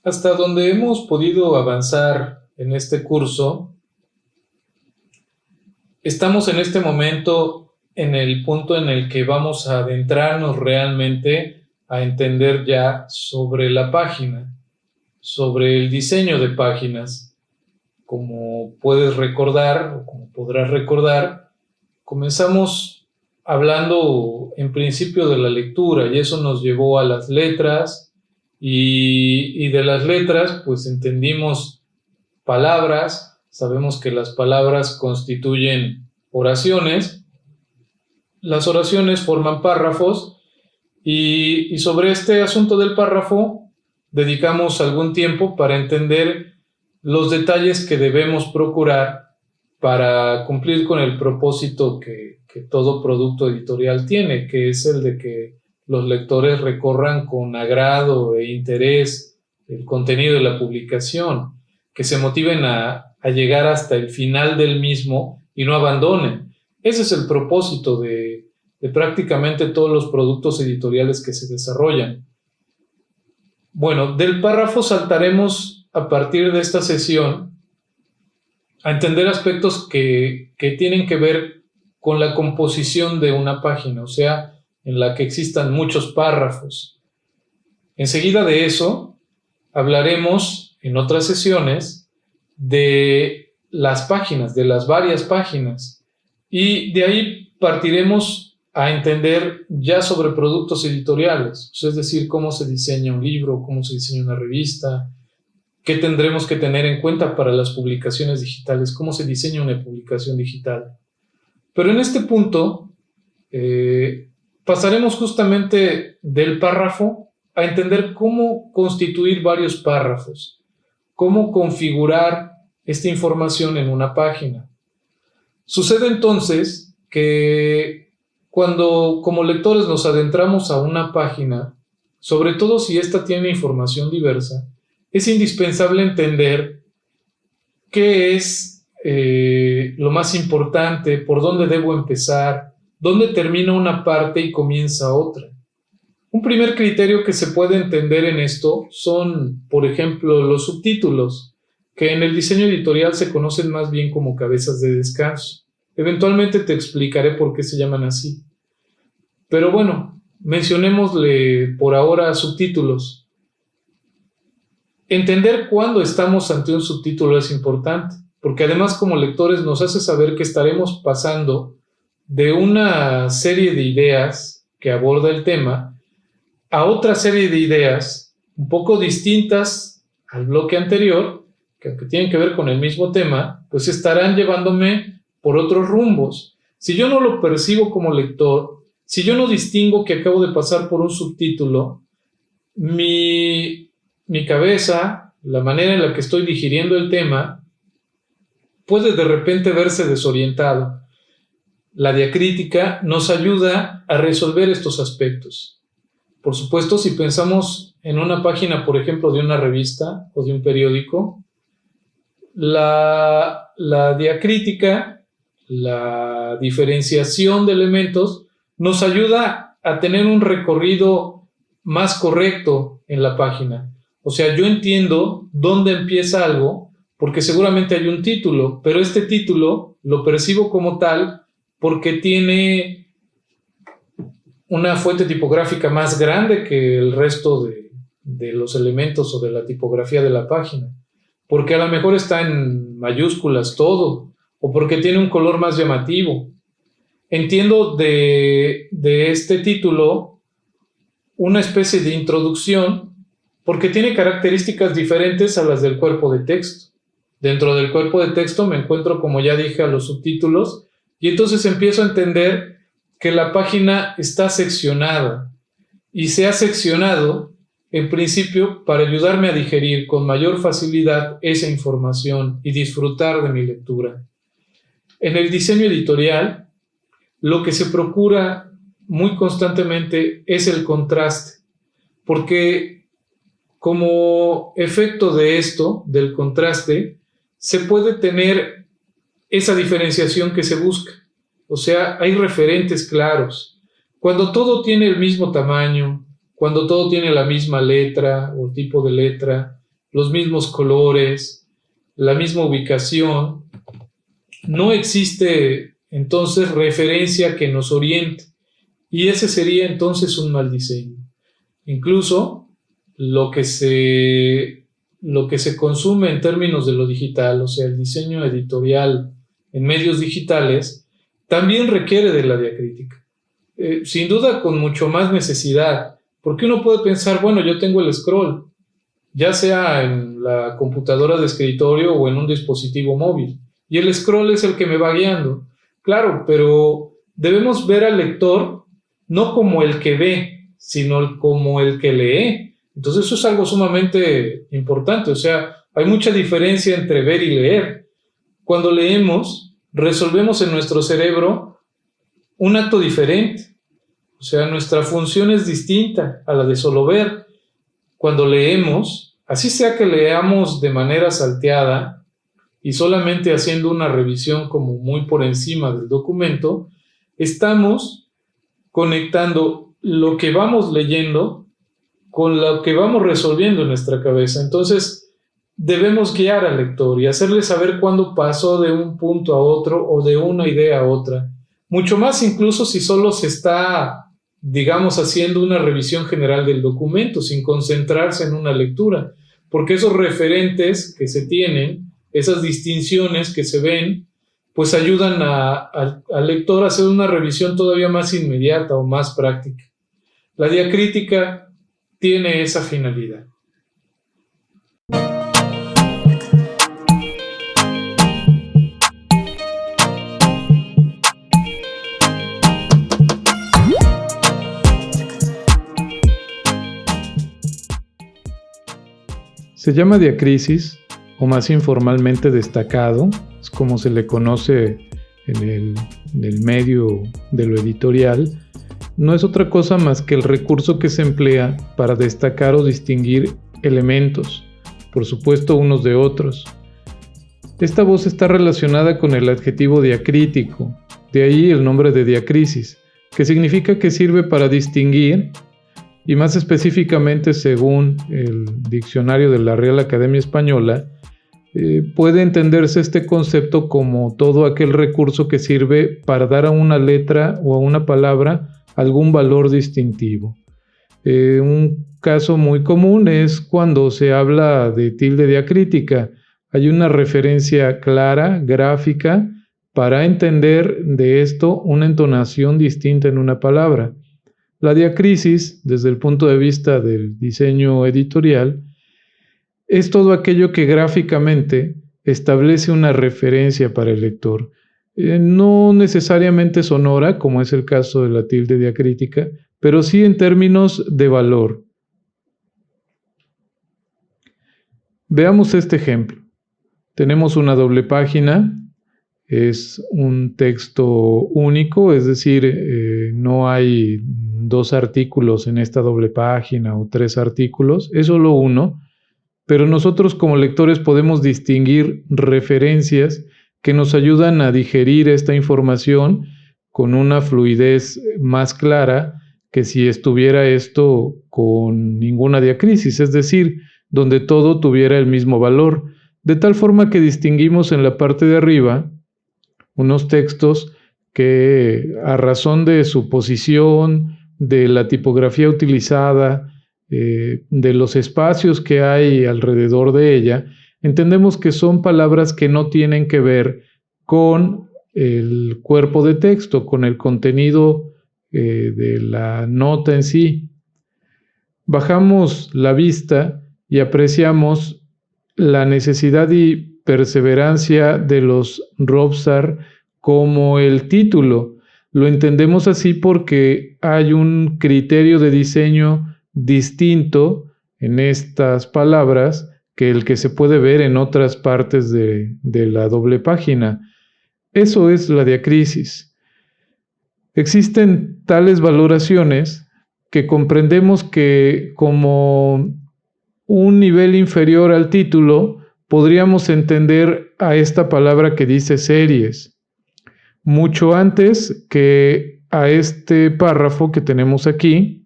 Hasta donde hemos podido avanzar en este curso, estamos en este momento en el punto en el que vamos a adentrarnos realmente a entender ya sobre la página, sobre el diseño de páginas. Como puedes recordar, o como podrás recordar, comenzamos hablando en principio de la lectura y eso nos llevó a las letras y de las letras pues entendimos palabras, sabemos que las palabras constituyen oraciones, las oraciones forman párrafos y sobre este asunto del párrafo dedicamos algún tiempo para entender los detalles que debemos procurar para cumplir con el propósito que todo producto editorial tiene, que es el de que los lectores recorran con agrado e interés el contenido de la publicación, que se motiven a llegar hasta el final del mismo y no abandonen. Ese es el propósito de prácticamente todos los productos editoriales que se desarrollan. Bueno, del párrafo saltaremos a partir de esta sesión a entender aspectos que tienen que ver con la composición de una página, o sea, en la que existan muchos párrafos. Enseguida de eso, hablaremos en otras sesiones de las páginas, de las varias páginas, y de ahí partiremos a entender ya sobre productos editoriales, es decir, cómo se diseña un libro, cómo se diseña una revista, qué tendremos que tener en cuenta para las publicaciones digitales, cómo se diseña una publicación digital. Pero en este punto pasaremos justamente del párrafo a entender cómo constituir varios párrafos, cómo configurar esta información en una página. Sucede entonces que cuando como lectores nos adentramos a una página, sobre todo si ésta tiene información diversa, es indispensable entender qué es lo más importante, por dónde debo empezar, dónde termina una parte y comienza otra. Un primer criterio que se puede entender en esto son, por ejemplo, los subtítulos, que en el diseño editorial se conocen más bien como cabezas de descanso. Eventualmente te explicaré por qué se llaman así. Pero bueno, mencionémosle por ahora subtítulos. Entender cuándo estamos ante un subtítulo es importante, porque además como lectores nos hace saber que estaremos pasando de una serie de ideas que aborda el tema a otra serie de ideas un poco distintas al bloque anterior, que aunque tienen que ver con el mismo tema, pues estarán llevándome por otros rumbos. Si yo no lo percibo como lector, si yo no distingo que acabo de pasar por un subtítulo, mi cabeza, la manera en la que estoy digiriendo el tema, puede de repente verse desorientado. La diacrítica nos ayuda a resolver estos aspectos. Por supuesto, si pensamos en una página, por ejemplo, de una revista o de un periódico, la diacrítica, la diferenciación de elementos, nos ayuda a tener un recorrido más correcto en la página. O sea, yo entiendo dónde empieza algo porque seguramente hay un título, pero este título lo percibo como tal porque tiene una fuente tipográfica más grande que el resto de los elementos o de la tipografía de la página. Porque a lo mejor está en mayúsculas todo, o porque tiene un color más llamativo. Entiendo de este título una especie de introducción porque tiene características diferentes a las del cuerpo de texto. Dentro del cuerpo de texto me encuentro, como ya dije, a los subtítulos y entonces empiezo a entender que la página está seccionada y se ha seccionado en principio para ayudarme a digerir con mayor facilidad esa información y disfrutar de mi lectura. En el diseño editorial, lo que se procura muy constantemente es el contraste, porque como efecto de esto, del contraste, se puede tener esa diferenciación que se busca. O sea, hay referentes claros. Cuando todo tiene el mismo tamaño, cuando todo tiene la misma letra o tipo de letra, los mismos colores, la misma ubicación. No existe entonces referencia que nos oriente, y ese sería entonces un mal diseño. Incluso lo que se consume en términos de lo digital, o sea, el diseño editorial en medios digitales, también requiere de la diacrítica. Sin duda con mucho más necesidad, porque uno puede pensar, bueno, yo tengo el scroll, ya sea en la computadora de escritorio o en un dispositivo móvil, y el scroll es el que me va guiando. Claro, pero debemos ver al lector no como el que ve, sino como el que lee. Entonces eso es algo sumamente importante. O sea, hay mucha diferencia entre ver y leer. Cuando leemos, resolvemos en nuestro cerebro un acto diferente. O sea, nuestra función es distinta a la de solo ver. Cuando leemos, así sea que leamos de manera salteada y solamente haciendo una revisión como muy por encima del documento, estamos conectando lo que vamos leyendo con lo que vamos resolviendo en nuestra cabeza. Entonces, debemos guiar al lector y hacerle saber cuándo pasó de un punto a otro o de una idea a otra. Mucho más incluso si solo se está, digamos, haciendo una revisión general del documento sin concentrarse en una lectura, porque esos referentes que se tienen, esas distinciones que se ven, pues ayudan al lector a hacer una revisión todavía más inmediata o más práctica. La diacrítica tiene esa finalidad. Se llama diacrisis, o más informalmente destacado, es como se le conoce en el medio de lo editorial. No es otra cosa más que el recurso que se emplea para destacar o distinguir elementos, por supuesto unos de otros. Esta voz está relacionada con el adjetivo diacrítico, de ahí el nombre de diacrisis, que significa que sirve para distinguir, y más específicamente según el diccionario de la Real Academia Española, puede entenderse este concepto como todo aquel recurso que sirve para dar a una letra o a una palabra algún valor distintivo. Un caso muy común es cuando se habla de tilde diacrítica. Hay una referencia clara, gráfica, para entender de esto una entonación distinta en una palabra. La diacrisis, desde el punto de vista del diseño editorial, es todo aquello que gráficamente establece una referencia para el lector. No necesariamente sonora, como es el caso de la tilde diacrítica, pero sí en términos de valor. Veamos este ejemplo. Tenemos una doble página, es un texto único, es decir, no hay 2 artículos en esta doble página o 3 artículos, es solo uno, pero nosotros como lectores podemos distinguir referencias que nos ayudan a digerir esta información con una fluidez más clara que si estuviera esto con ninguna diacrisis, es decir, donde todo tuviera el mismo valor, de tal forma que distinguimos en la parte de arriba unos textos que a razón de su posición, de la tipografía utilizada, de los espacios que hay alrededor de ella, entendemos que son palabras que no tienen que ver con el cuerpo de texto, con el contenido de la nota en sí. Bajamos la vista y apreciamos la necesidad y perseverancia de los Robsar como el título. Lo entendemos así porque hay un criterio de diseño distinto en estas palabras que el que se puede ver en otras partes de la doble página. Eso es la diacrisis. Existen tales valoraciones que comprendemos que como un nivel inferior al título podríamos entender a esta palabra que dice series, mucho antes que a este párrafo que tenemos aquí,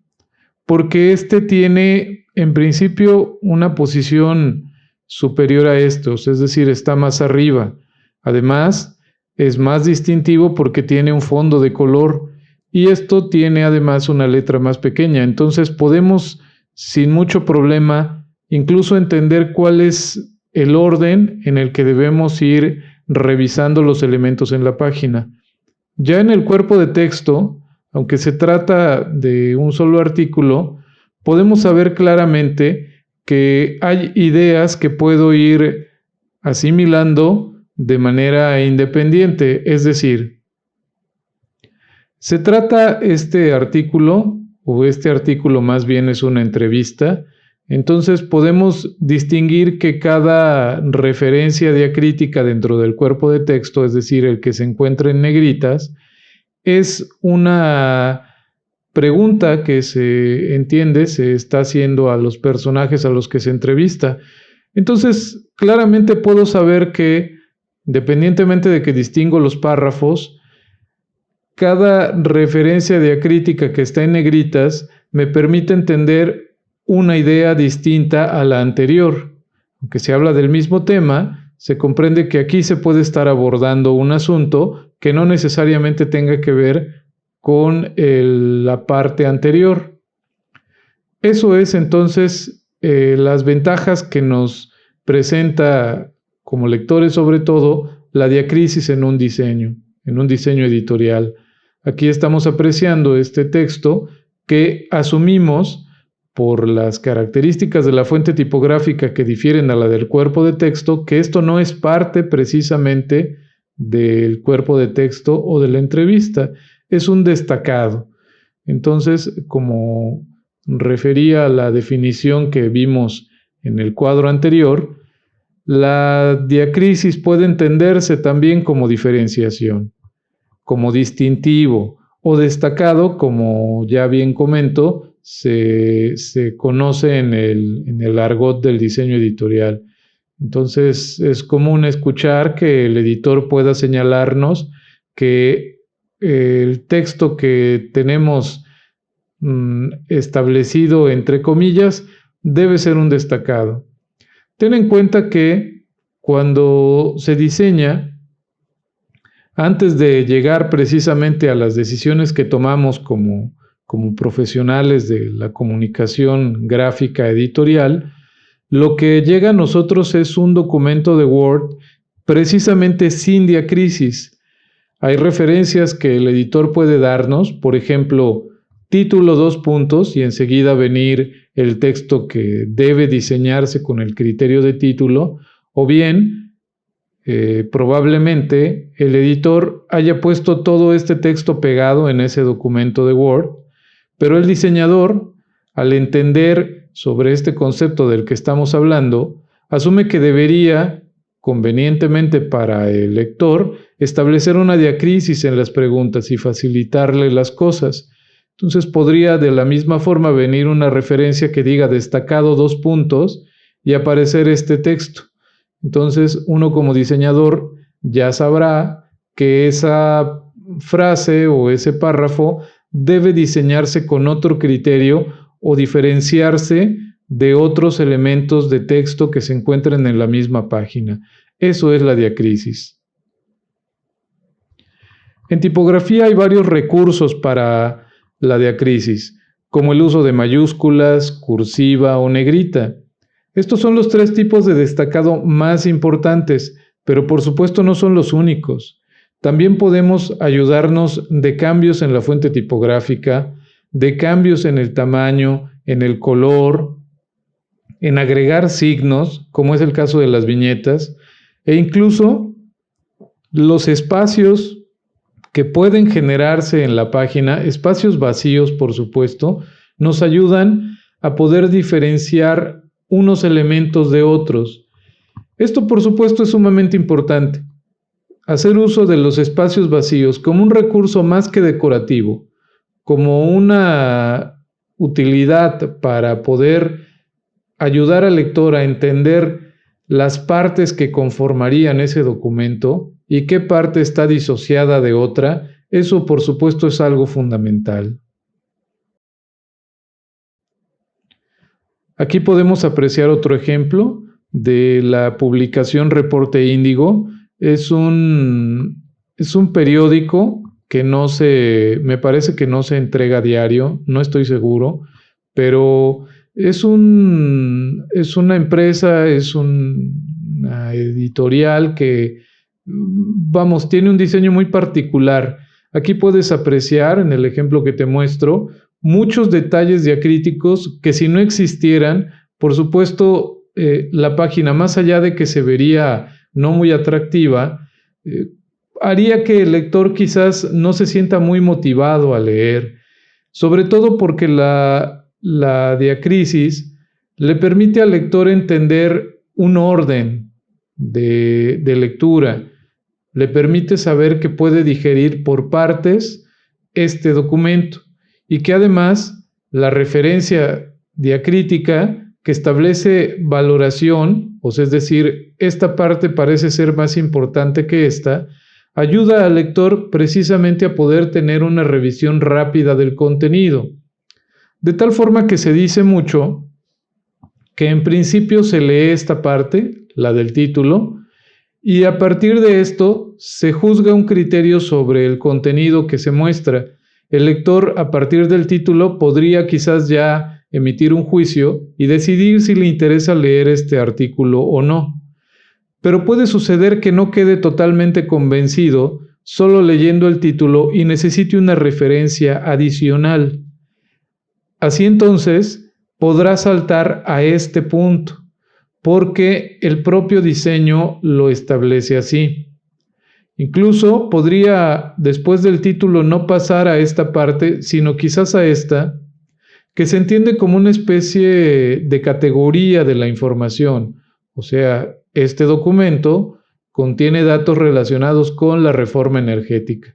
porque este tiene en principio una posición superior a estos, es decir, está más arriba. Además, es más distintivo porque tiene un fondo de color y esto tiene además una letra más pequeña. Entonces podemos, sin mucho problema, incluso entender cuál es el orden en el que debemos ir revisando los elementos en la página. Ya en el cuerpo de texto, aunque se trata de un solo artículo, podemos saber claramente que hay ideas que puedo ir asimilando de manera independiente, es decir, se trata este artículo más bien es una entrevista, entonces podemos distinguir que cada referencia diacrítica dentro del cuerpo de texto, es decir, el que se encuentra en negritas, es una pregunta que se está haciendo a los personajes a los que se entrevista. Entonces, claramente puedo saber que, independientemente de que distingo los párrafos, cada referencia diacrítica que está en negritas me permite entender una idea distinta a la anterior. Aunque se habla del mismo tema, se comprende que aquí se puede estar abordando un asunto que no necesariamente tenga que ver con la parte anterior. Eso es entonces las ventajas que nos presenta como lectores, sobre todo, la diacrisis en un diseño editorial. Aquí estamos apreciando este texto que asumimos por las características de la fuente tipográfica que difieren a la del cuerpo de texto, que esto no es parte precisamente del cuerpo de texto o de la entrevista, es un destacado. Entonces, como refería a la definición que vimos en el cuadro anterior, la diacrisis puede entenderse también como diferenciación, como distintivo o destacado, como ya bien comento, se conoce en el argot del diseño editorial. Entonces es común escuchar que el editor pueda señalarnos que el texto que tenemos establecido entre comillas debe ser un destacado. Ten en cuenta que cuando se diseña, antes de llegar precisamente a las decisiones que tomamos como profesionales de la comunicación gráfica editorial, lo que llega a nosotros es un documento de Word precisamente sin diacrisis. Hay referencias que el editor puede darnos, por ejemplo, título 2 puntos y enseguida venir el texto que debe diseñarse con el criterio de título, o bien probablemente el editor haya puesto todo este texto pegado en ese documento de Word, pero el diseñador, al entender sobre este concepto del que estamos hablando, asume que debería, convenientemente para el lector, establecer una diacrisis en las preguntas y facilitarle las cosas. Entonces podría de la misma forma venir una referencia que diga destacado 2 puntos y aparecer este texto. Entonces uno como diseñador ya sabrá que esa frase o ese párrafo debe diseñarse con otro criterio o diferenciarse de otros elementos de texto que se encuentren en la misma página. Eso es la diacrisis. En tipografía hay varios recursos para la diacrisis, como el uso de mayúsculas, cursiva o negrita. Estos son los 3 tipos de destacado más importantes, pero por supuesto no son los únicos. También podemos ayudarnos de cambios en la fuente tipográfica, de cambios en el tamaño, en el color, en agregar signos, como es el caso de las viñetas, e incluso los espacios que pueden generarse en la página, espacios vacíos por supuesto, nos ayudan a poder diferenciar unos elementos de otros. Esto por supuesto es sumamente importante. Hacer uso de los espacios vacíos como un recurso más que decorativo, como una utilidad para poder ayudar al lector a entender las partes que conformarían ese documento y qué parte está disociada de otra, eso por supuesto es algo fundamental. Aquí podemos apreciar otro ejemplo de la publicación Reporte Índigo. Es un periódico que me parece que no se entrega a diario, no estoy seguro, pero es una empresa, es una editorial que, vamos, tiene un diseño muy particular. Aquí puedes apreciar, en el ejemplo que te muestro, muchos detalles diacríticos que, si no existieran, por supuesto, la página, más allá de que se vería no muy atractiva, haría que el lector quizás no se sienta muy motivado a leer, sobre todo porque la diacrisis le permite al lector entender un orden de lectura, le permite saber que puede digerir por partes este documento y que además la referencia diacrítica que establece valoración, o sea, es decir, esta parte parece ser más importante que esta, ayuda al lector precisamente a poder tener una revisión rápida del contenido. De tal forma que se dice mucho que en principio se lee esta parte, la del título, y a partir de esto se juzga un criterio sobre el contenido que se muestra. El lector, a partir del título, podría quizás ya emitir un juicio y decidir si le interesa leer este artículo o no. Pero puede suceder que no quede totalmente convencido solo leyendo el título y necesite una referencia adicional. Así entonces podrá saltar a este punto, porque el propio diseño lo establece así. Incluso podría, después del título, no pasar a esta parte, sino quizás a esta, que se entiende como una especie de categoría de la información. O sea, este documento contiene datos relacionados con la reforma energética.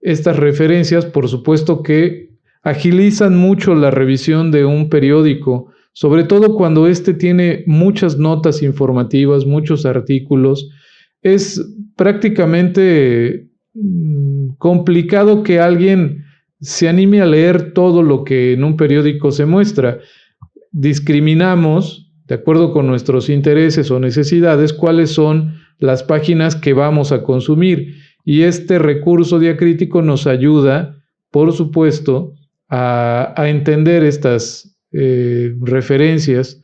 Estas referencias, por supuesto, que agilizan mucho la revisión de un periódico, sobre todo cuando éste tiene muchas notas informativas, muchos artículos. Es prácticamente complicado que alguien se anime a leer todo lo que en un periódico se muestra. Discriminamos, de acuerdo con nuestros intereses o necesidades, cuáles son las páginas que vamos a consumir. Y este recurso diacrítico nos ayuda, por supuesto, a entender estas referencias.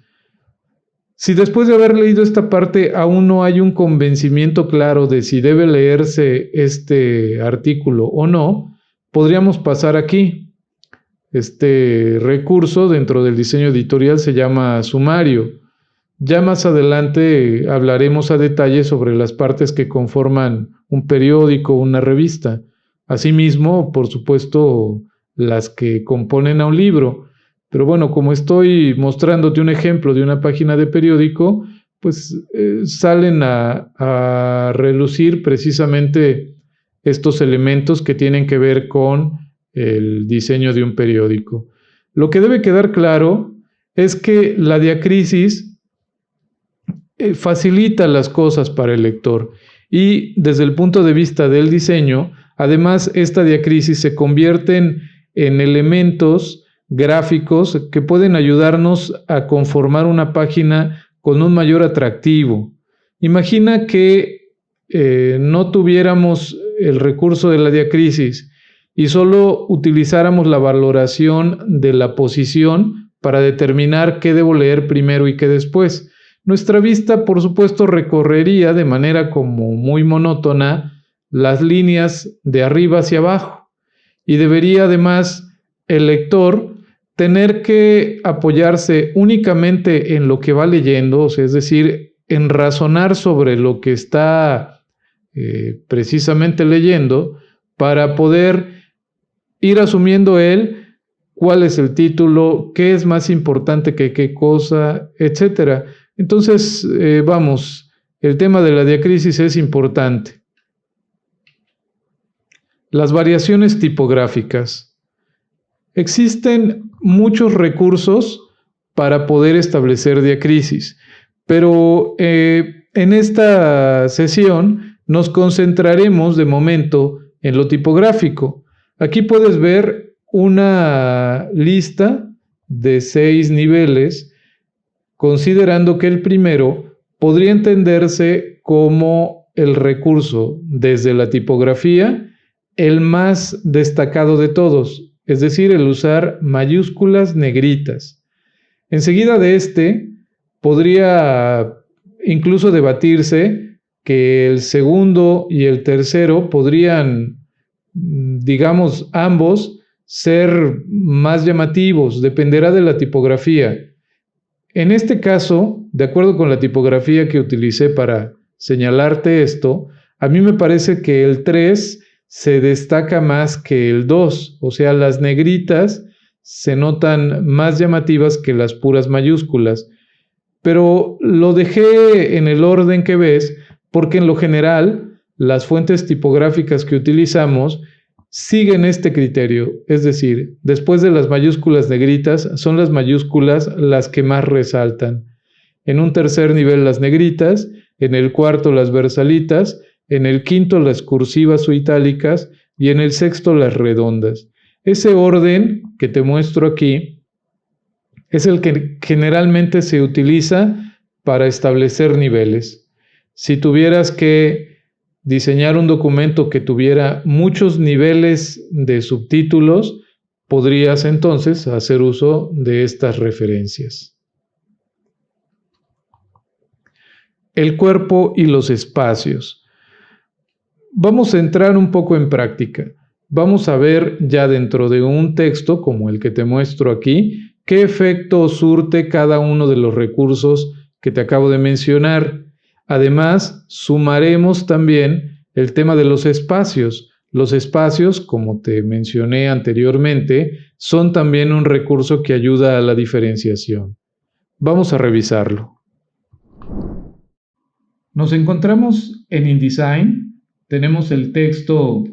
Si después de haber leído esta parte aún no hay un convencimiento claro de si debe leerse este artículo o no, podríamos pasar aquí. Este recurso dentro del diseño editorial se llama sumario. Ya más adelante hablaremos a detalle sobre las partes que conforman un periódico o una revista. Asimismo, por supuesto, las que componen a un libro. Pero bueno, como estoy mostrándote un ejemplo de una página de periódico, pues salen a relucir precisamente estos elementos que tienen que ver con el diseño de un periódico. Lo que debe quedar claro es que la diacrisis facilita las cosas para el lector y desde el punto de vista del diseño, además esta diacrisis se convierte en elementos gráficos que pueden ayudarnos a conformar una página con un mayor atractivo. Imagina que no tuviéramos el recurso de la diacrisis y solo utilizáramos la valoración de la posición para determinar qué debo leer primero y qué después. Nuestra vista, por supuesto, recorrería de manera como muy monótona las líneas de arriba hacia abajo y debería además el lector tener que apoyarse únicamente en lo que va leyendo, o sea, es decir, en razonar sobre lo que está precisamente leyendo para poder ir asumiendo él cuál es el título, qué es más importante que qué cosa, etcétera. Entonces, vamos, el tema de la diacrisis es importante. Las variaciones tipográficas. Existen muchos recursos para poder establecer diacrisis, pero en esta sesión nos concentraremos de momento en lo tipográfico. Aquí puedes ver una lista de 6 niveles, considerando que el primero podría entenderse como el recurso desde la tipografía el más destacado de todos, es decir, el usar mayúsculas negritas. Enseguida de podría incluso debatirse que el segundo y el tercero podrían, digamos, ambos ser más llamativos, dependerá de la tipografía. En este caso, de acuerdo con la tipografía que utilicé para señalarte esto, a mí me parece que el 3 se destaca más que el 2, o sea, las negritas se notan más llamativas que las puras mayúsculas. Pero lo dejé en el orden que ves porque en lo general las fuentes tipográficas que utilizamos siguen este criterio, es decir, después de las mayúsculas negritas son las mayúsculas las que más resaltan. En un tercer nivel las negritas, en el cuarto las versalitas, en el quinto las cursivas o itálicas y en el sexto las redondas. Ese orden que te muestro aquí es el que generalmente se utiliza para establecer niveles. Si tuvieras que diseñar un documento que tuviera muchos niveles de subtítulos, podrías entonces hacer uso de estas referencias. El cuerpo y los espacios. Vamos a entrar un poco en práctica. Vamos a ver ya dentro de un texto como el que te muestro aquí, qué efecto surte cada uno de los recursos que te acabo de mencionar. Además, sumaremos también el tema de los espacios. Los espacios, como te mencioné anteriormente, son también un recurso que ayuda a la diferenciación. Vamos a revisarlo. Nos encontramos en InDesign. Tenemos el texto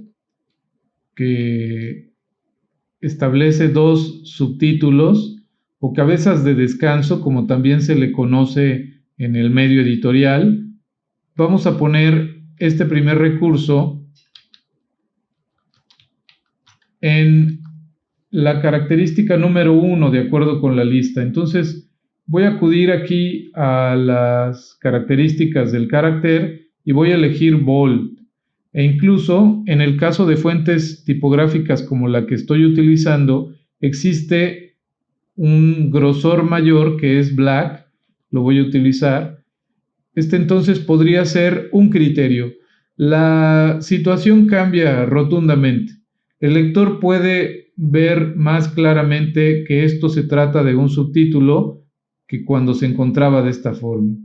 que establece 2 subtítulos o cabezas de descanso, como también se le conoce en el medio editorial. Vamos a poner este primer recurso en la característica número 1 de acuerdo con la lista. Entonces voy a acudir aquí a las características del carácter y voy a elegir bold. E incluso en el caso de fuentes tipográficas como la que estoy utilizando, existe un grosor mayor que es black, lo voy a utilizar. Entonces podría ser un criterio. La situación cambia rotundamente. El lector puede ver más claramente que esto se trata de un subtítulo que cuando se encontraba de esta forma.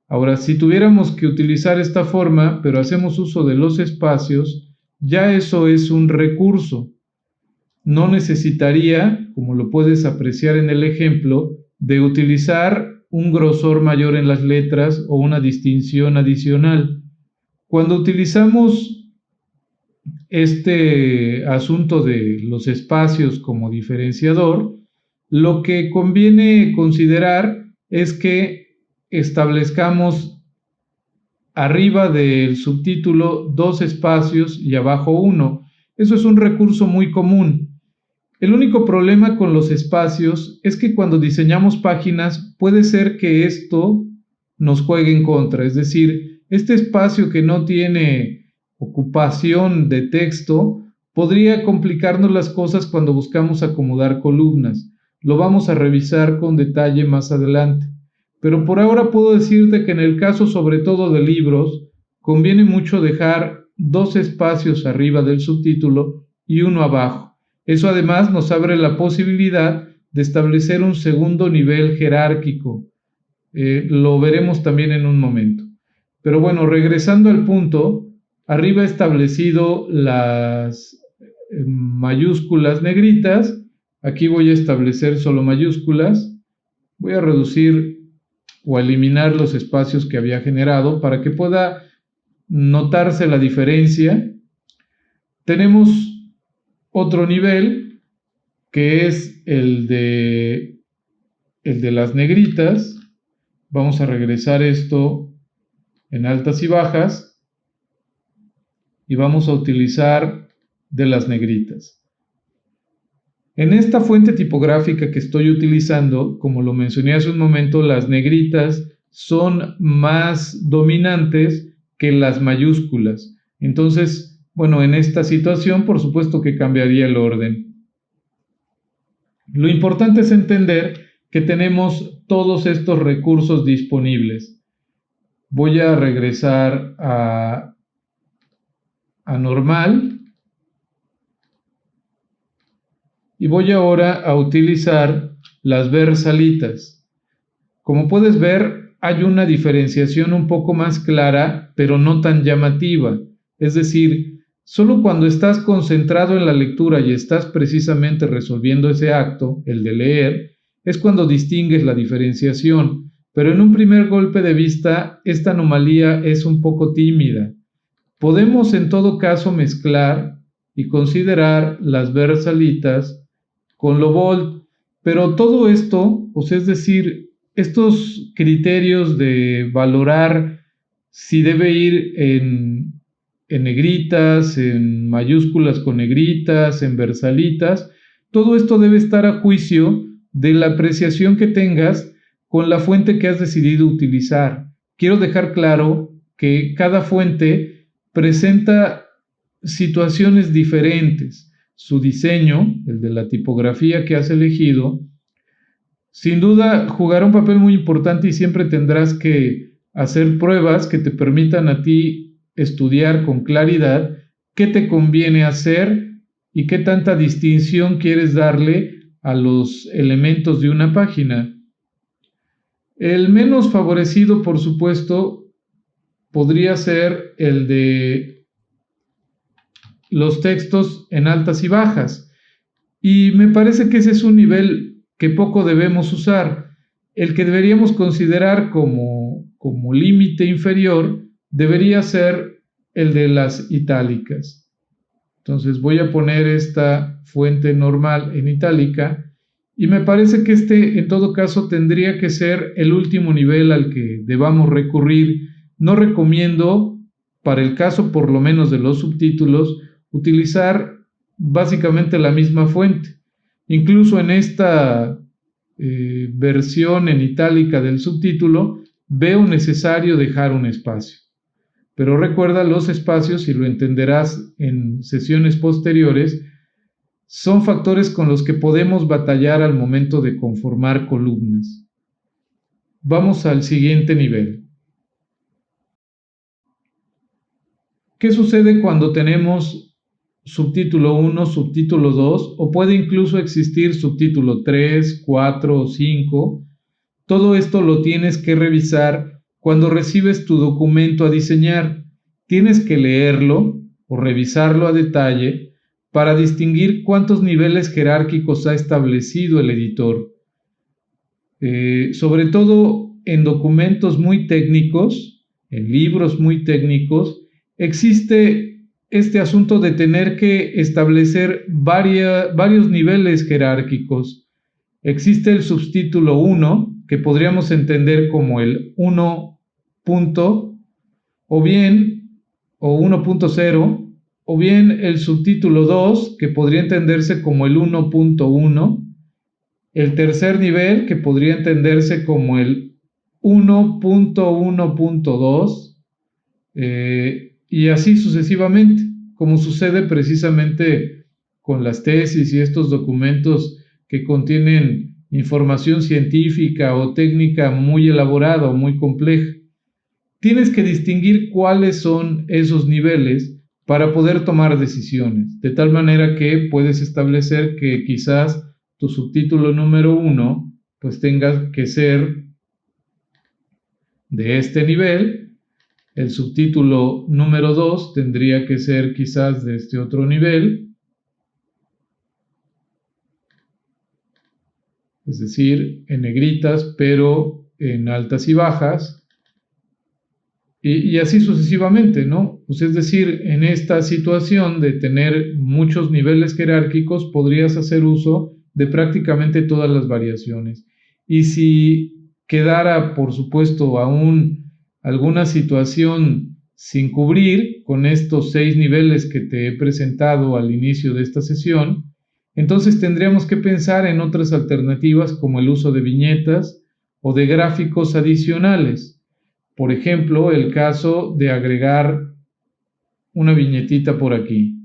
Ahora, si tuviéramos que utilizar esta forma, pero hacemos uso de los espacios, ya eso es un recurso. No necesitaría, como lo puedes apreciar en el ejemplo, de utilizar un grosor mayor en las letras o una distinción adicional. Cuando utilizamos este asunto de los espacios como diferenciador, lo que conviene considerar es que establezcamos arriba del subtítulo 2 espacios y abajo 1. Eso es un recurso muy común. El único problema con los espacios es que cuando diseñamos páginas puede ser que esto nos juegue en contra. Es decir, este espacio que no tiene ocupación de texto podría complicarnos las cosas cuando buscamos acomodar columnas. Lo vamos a revisar con detalle más adelante. Pero por ahora puedo decirte que en el caso sobre todo de libros, conviene mucho dejar 2 espacios arriba del subtítulo y 1 abajo. Eso además nos abre la posibilidad de establecer un segundo nivel jerárquico. Lo veremos también en un momento. Pero bueno, regresando al punto, arriba he establecido las mayúsculas negritas. Aquí voy a establecer solo mayúsculas. Voy a reducir o eliminar los espacios que había generado para que pueda notarse la diferencia. Tenemos otro nivel que es el de las negritas. Vamos a regresar esto en altas y bajas y vamos a utilizar de las negritas. En esta fuente tipográfica que estoy utilizando, como lo mencioné hace un momento, las negritas son más dominantes que las mayúsculas. Entonces, bueno, en esta situación, por supuesto que cambiaría el orden. Lo importante es entender que tenemos todos estos recursos disponibles. Voy a regresar a normal y voy ahora a utilizar las versalitas. Como puedes ver, hay una diferenciación un poco más clara, pero no tan llamativa. Es decir, solo cuando estás concentrado en la lectura y estás precisamente resolviendo ese acto, el de leer, es cuando distingues la diferenciación. Pero en un primer golpe de vista, esta anomalía es un poco tímida. Podemos en todo caso mezclar y considerar las versalitas con lo bold, pero todo esto, pues es decir, estos criterios de valorar si debe ir en negritas, en mayúsculas con negritas, en versalitas, todo esto debe estar a juicio de la apreciación que tengas con la fuente que has decidido utilizar. Quiero dejar claro que cada fuente presenta situaciones diferentes. Su diseño, el de la tipografía que has elegido, sin duda jugará un papel muy importante y siempre tendrás que hacer pruebas que te permitan a ti estudiar con claridad qué te conviene hacer y qué tanta distinción quieres darle a los elementos de una página. El menos favorecido, por supuesto, podría ser el de los textos en altas y bajas. Y me parece que ese es un nivel que poco debemos usar. El que deberíamos considerar como límite inferior debería ser el de las itálicas. Entonces voy a poner esta fuente normal en itálica y me parece que este en todo caso tendría que ser el último nivel al que debamos recurrir. No recomiendo, para el caso por lo menos de los subtítulos, utilizar básicamente la misma fuente. Incluso en esta versión en itálica del subtítulo veo necesario dejar un espacio. Pero recuerda, los espacios, y lo entenderás en sesiones posteriores, son factores con los que podemos batallar al momento de conformar columnas. Vamos al siguiente nivel. ¿Qué sucede cuando tenemos subtítulo 1, subtítulo 2 o puede incluso existir subtítulo 3, 4 o 5? Todo esto lo tienes que revisar cuando recibes tu documento a diseñar. Tienes que leerlo o revisarlo a detalle para distinguir cuántos niveles jerárquicos ha establecido el editor. Sobre todo en documentos muy técnicos, en libros muy técnicos, existe este asunto de tener que establecer varios niveles jerárquicos. Existe el subtítulo 1, que podríamos entender como el 1. O 1.0, o bien el subtítulo 2, que podría entenderse como el 1.1, el tercer nivel, que podría entenderse como el 1.1.2, y así sucesivamente, como sucede precisamente con las tesis y estos documentos que contienen información científica o técnica muy elaborada o muy compleja. Tienes que distinguir cuáles son esos niveles para poder tomar decisiones, de tal manera que puedes establecer que quizás tu subtítulo número 1 pues tenga que ser de este nivel, el subtítulo número 2 tendría que ser quizás de este otro nivel, es decir, en negritas, pero en altas y bajas, y así sucesivamente, ¿no? Pues es decir, en esta situación de tener muchos niveles jerárquicos, podrías hacer uso de prácticamente todas las variaciones. Y si quedara, por supuesto, aún alguna situación sin cubrir con estos 6 niveles que te he presentado al inicio de esta sesión, entonces tendríamos que pensar en otras alternativas como el uso de viñetas o de gráficos adicionales. Por ejemplo, el caso de agregar una viñetita por aquí.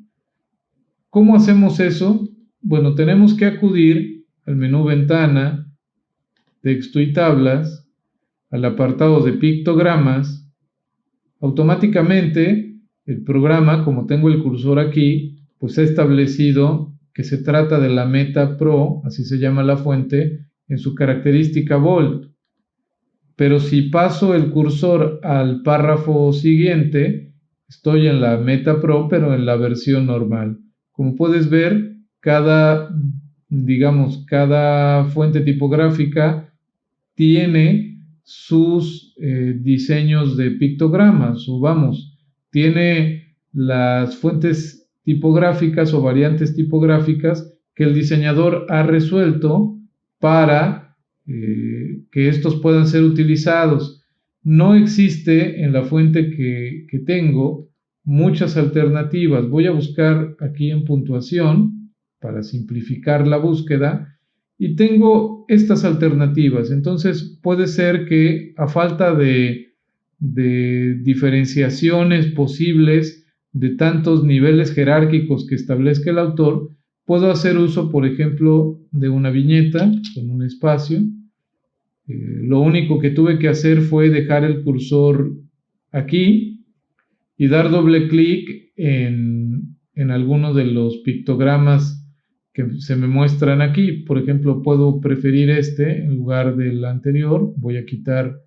¿Cómo hacemos eso? Bueno, tenemos que acudir al menú Ventana, Texto y Tablas, al apartado de Pictogramas. Automáticamente el programa, como tengo el cursor aquí, pues ha establecido que se trata de la Meta Pro, así se llama la fuente, en su característica Bold. Pero si paso el cursor al párrafo siguiente, estoy en la Meta Pro, pero en la versión normal. Como puedes ver, cada fuente tipográfica tiene sus diseños de pictogramas, tiene las fuentes tipográficas o variantes tipográficas que el diseñador ha resuelto para que estos puedan ser utilizados. No existe en la fuente que tengo muchas alternativas. Voy a buscar aquí en puntuación para simplificar la búsqueda y tengo estas alternativas. Entonces puede ser que a falta de diferenciaciones posibles de tantos niveles jerárquicos que establezca el autor, puedo hacer uso, por ejemplo, de una viñeta con un espacio. Lo único que tuve que hacer fue dejar el cursor aquí y dar doble clic en alguno de los pictogramas que se me muestran aquí. Por ejemplo, puedo preferir este en lugar del anterior. Voy a quitar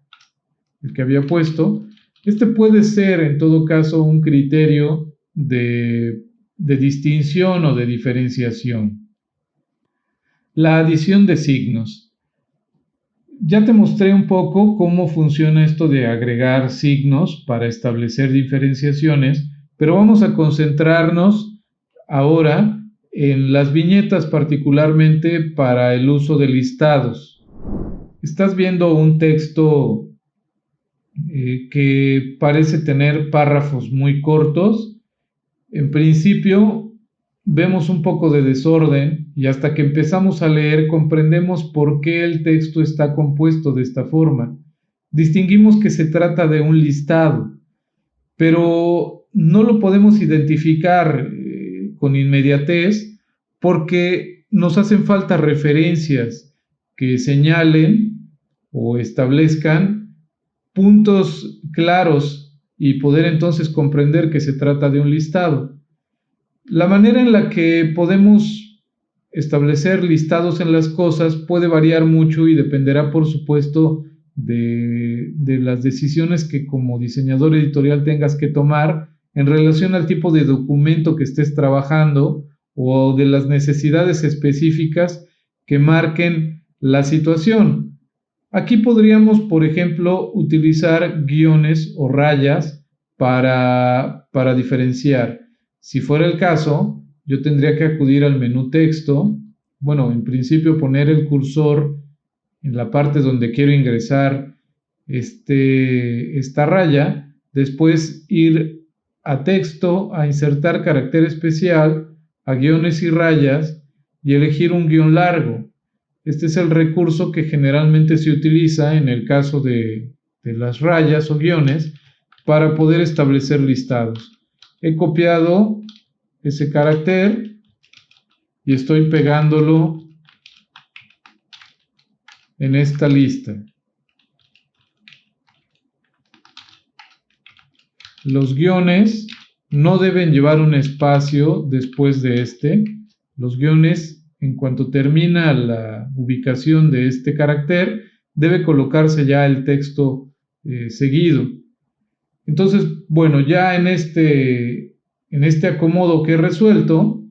el que había puesto. Este puede ser, en todo caso, un criterio de distinción o de diferenciación. La adición de signos. Ya te mostré un poco cómo funciona esto de agregar signos para establecer diferenciaciones, pero vamos a concentrarnos ahora en las viñetas, particularmente para el uso de listados. Estás viendo un texto que parece tener párrafos muy cortos. En principio vemos un poco de desorden y hasta que empezamos a leer comprendemos por qué el texto está compuesto de esta forma. Distinguimos que se trata de un listado, pero no lo podemos identificar con inmediatez porque nos hacen falta referencias que señalen o establezcan puntos claros y poder entonces comprender que se trata de un listado. La manera en la que podemos establecer listados en las cosas puede variar mucho y dependerá, por supuesto, de las decisiones que como diseñador editorial tengas que tomar en relación al tipo de documento que estés trabajando o de las necesidades específicas que marquen la situación. Aquí podríamos, por ejemplo, utilizar guiones o rayas para diferenciar. Si fuera el caso, yo tendría que acudir al menú texto. Bueno, en principio poner el cursor en la parte donde quiero ingresar esta raya, después ir a texto, a insertar carácter especial, a guiones y rayas y elegir un guión largo. Este es el recurso que generalmente se utiliza en el caso de las rayas o guiones para poder establecer listados. He copiado ese carácter y estoy pegándolo en esta lista. Los guiones no deben llevar un espacio después de este. Los guiones, en cuanto termina la ubicación de este carácter, debe colocarse ya el texto seguido. Entonces, bueno, ya en este acomodo que he resuelto,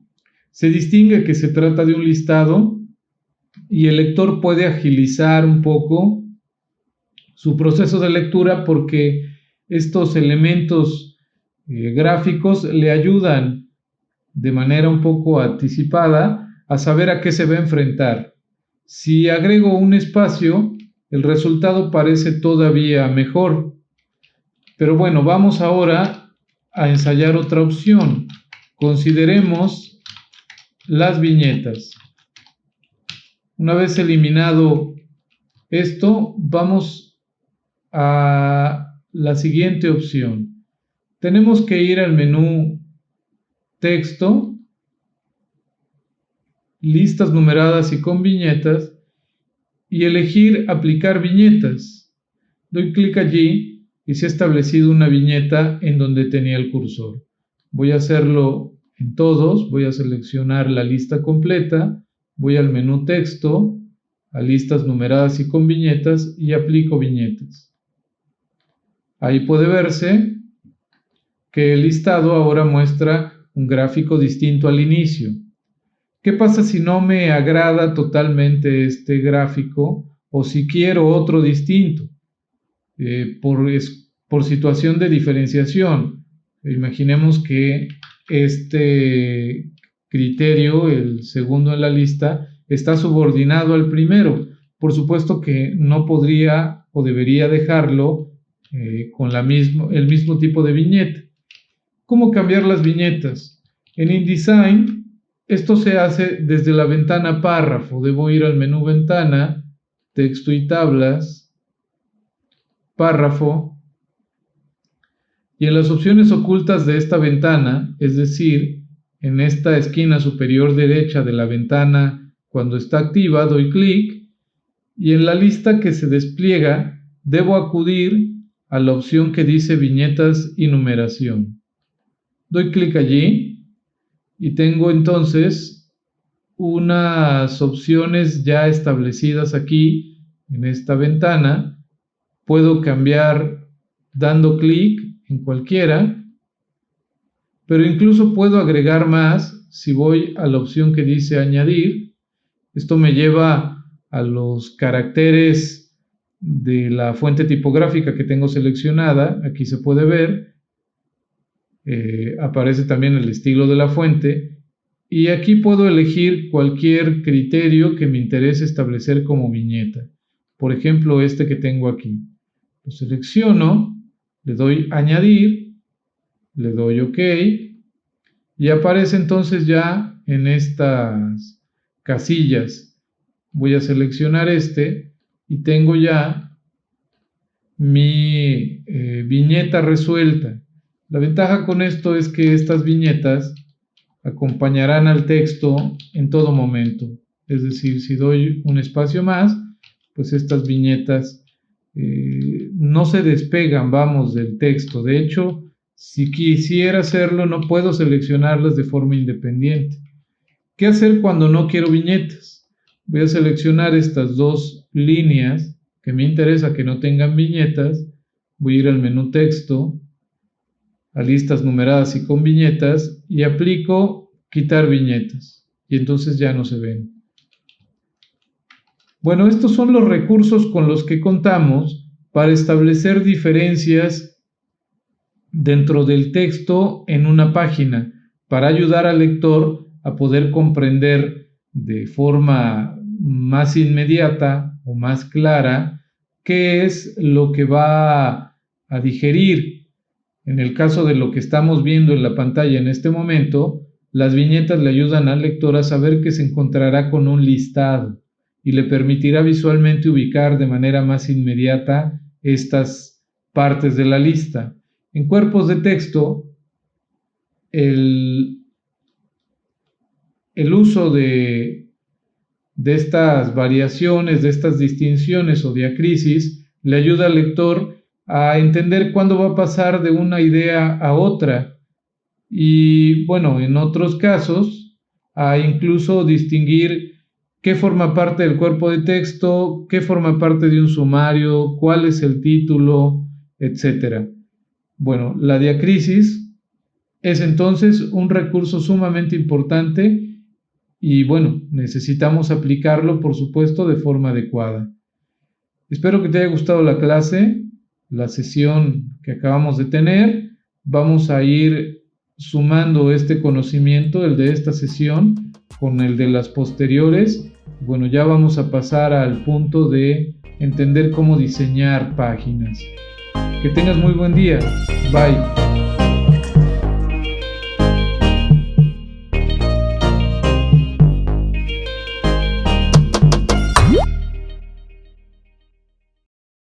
se distingue que se trata de un listado y el lector puede agilizar un poco su proceso de lectura porque estos elementos gráficos le ayudan de manera un poco anticipada a saber a qué se va a enfrentar. Si agrego un espacio, el resultado parece todavía mejor. Pero bueno, vamos ahora a ensayar otra opción. Consideremos las viñetas. Una vez eliminado esto, vamos a la siguiente opción. Tenemos que ir al menú Texto, Listas numeradas y con viñetas, y elegir Aplicar viñetas. Doy clic allí y se ha establecido una viñeta en donde tenía el cursor. Voy a hacerlo en todos, voy a seleccionar la lista completa, voy al menú Texto, a Listas numeradas y con viñetas y aplico viñetas. Ahí puede verse que el listado ahora muestra un gráfico distinto al inicio. ¿Qué pasa si no me agrada totalmente este gráfico o si quiero otro distinto? Por situación de diferenciación. Imaginemos que este criterio, el segundo en la lista, está subordinado al primero. Por supuesto que no podría o debería dejarlo con el mismo tipo de viñeta. ¿Cómo cambiar las viñetas? En InDesign, esto se hace desde la ventana Párrafo. Debo ir al menú Ventana, Texto y Tablas, Párrafo, y en las opciones ocultas de esta ventana, es decir, en esta esquina superior derecha de la ventana, cuando está activa, doy clic, y en la lista que se despliega, debo acudir a la opción que dice Viñetas y Numeración. Doy clic allí, y tengo entonces unas opciones ya establecidas aquí en esta ventana. Puedo cambiar dando clic en cualquiera, pero incluso puedo agregar más si voy a la opción que dice Añadir. Esto me lleva a los caracteres de la fuente tipográfica que tengo seleccionada. Aquí se puede ver. Aparece también el estilo de la fuente y aquí puedo elegir cualquier criterio que me interese establecer como viñeta. Por ejemplo, este que tengo aquí. Lo selecciono, le doy Añadir, le doy OK y aparece entonces ya en estas casillas. Voy a seleccionar este y tengo ya mi viñeta resuelta. La ventaja con esto es que estas viñetas acompañarán al texto en todo momento. Es decir, si doy un espacio más, pues estas viñetas no se despegan, del texto. De hecho, si quisiera hacerlo, no puedo seleccionarlas de forma independiente. ¿Qué hacer cuando no quiero viñetas? Voy a seleccionar estas dos líneas que me interesa que no tengan viñetas. Voy a ir al menú Texto, a Listas numeradas y con viñetas y aplico Quitar viñetas y entonces ya no se ven. Bueno, estos son los recursos con los que contamos para establecer diferencias dentro del texto en una página, para ayudar al lector a poder comprender de forma más inmediata o más clara qué es lo que va a digerir. En el caso de lo que estamos viendo en la pantalla en este momento, las viñetas le ayudan al lector a saber que se encontrará con un listado y le permitirá visualmente ubicar de manera más inmediata estas partes de la lista. En cuerpos de texto, el uso de estas variaciones, de estas distinciones o diacrisis, le ayuda al lector a entender cuándo va a pasar de una idea a otra y, bueno, en otros casos, a incluso distinguir qué forma parte del cuerpo de texto, qué forma parte de un sumario, cuál es el título, etc. Bueno, la diacrisis es entonces un recurso sumamente importante y, bueno, necesitamos aplicarlo, por supuesto, de forma adecuada. Espero que te haya gustado la clase. La sesión que acabamos de tener, vamos a ir sumando este conocimiento, el de esta sesión, con el de las posteriores. Bueno, ya vamos a pasar al punto de entender cómo diseñar páginas. Que tengas muy buen día. Bye.